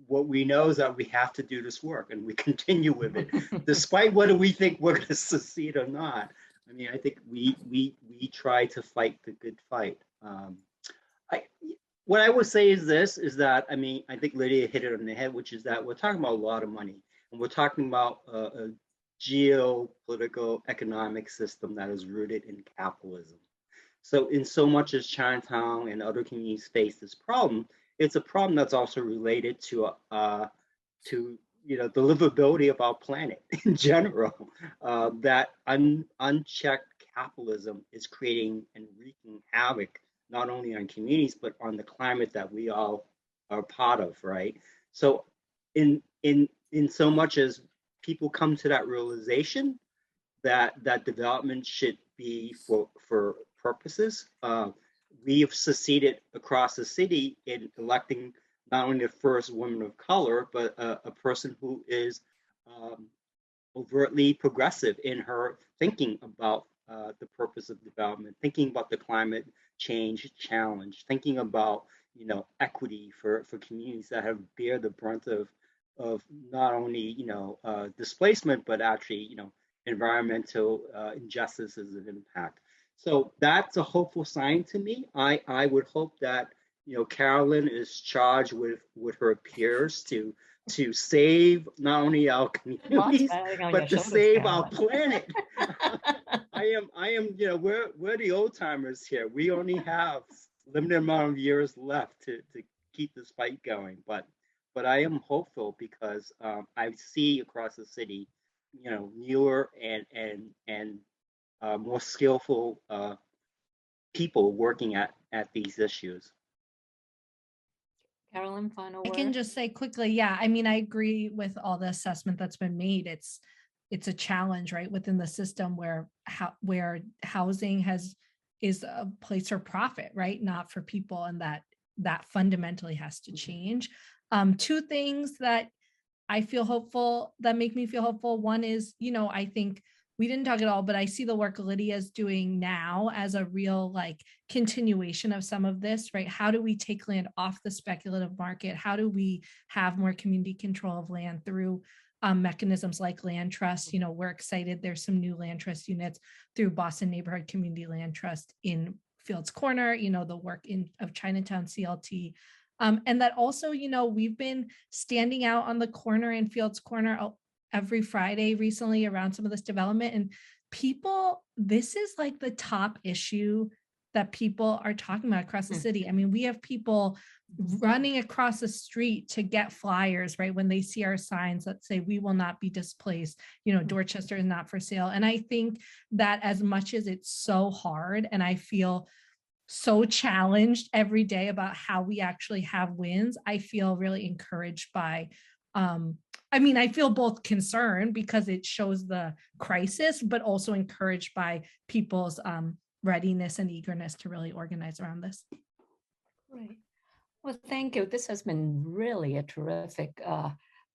E: what we know is that we have to do this work, and we continue with it, despite whether we think we're going to succeed or not. I mean, I think we try to fight the good fight. What I would say is that I think Lydia hit it on the head, which is that we're talking about a lot of money, and we're talking about a geopolitical economic system that is rooted in capitalism. So in so much as Chinatown and other communities face this problem, it's a problem that's also related to the livability of our planet in general. That unchecked capitalism is creating and wreaking havoc not only on communities but on the climate that we all are part of, right? So in so much as people come to that realization that development should be for purposes, we've succeeded across the city in electing not only the first woman of color, but a person who is overtly progressive in her thinking about the purpose of development, thinking about the climate change challenge, thinking about equity for communities that have bear the brunt of not only displacement, but actually environmental injustices of impact. So that's a hopeful sign to me. I would hope that Carolyn is charged with her peers to save not only our communities, but to save our planet. I am, we're the old timers here. We only have limited amount of years left to keep this fight going. But I am hopeful because I see across the city, newer and more skillful people working at these issues.
B: Carolyn, final word?
F: I can just say quickly, yeah, I mean, I agree with all the assessment that's been made. It's a challenge, right, within the system where housing is a place for profit, right, not for people, and that fundamentally has to change. Two things that I feel hopeful, that make me feel hopeful. One is, I think we didn't talk at all, but I see the work Lydia's doing now as a real continuation of some of this, right? How do we take land off the speculative market? How do we have more community control of land through mechanisms like land trust? We're excited. There's some new land trust units through Boston Neighborhood Community Land Trust in Fields Corner, the work of Chinatown CLT. And that also, we've been standing out on the corner in Fields Corner every Friday recently around some of this development, and this is the top issue that people are talking about across the city. I mean, we have people running across the street to get flyers, right, when they see our signs that say we will not be displaced, Dorchester is not for sale. And I think that as much as it's so hard, and I feel so challenged every day about how we actually have wins, I feel really encouraged by I feel both concerned because it shows the crisis, but also encouraged by people's readiness and eagerness to really organize around this.
B: Great. Well, thank you. This has been really a terrific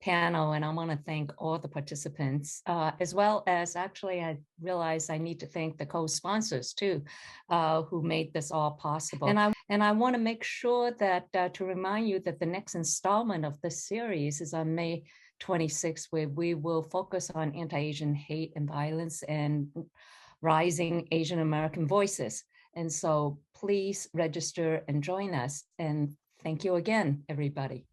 B: panel, and I want to thank all the participants, as well as actually I realize I need to thank the co-sponsors too, who made this all possible. And I want to make sure that to remind you that the next installment of this series is on May 26th, where we will focus on anti-Asian hate and violence and rising Asian American voices. And so please register and join us. And thank you again, everybody.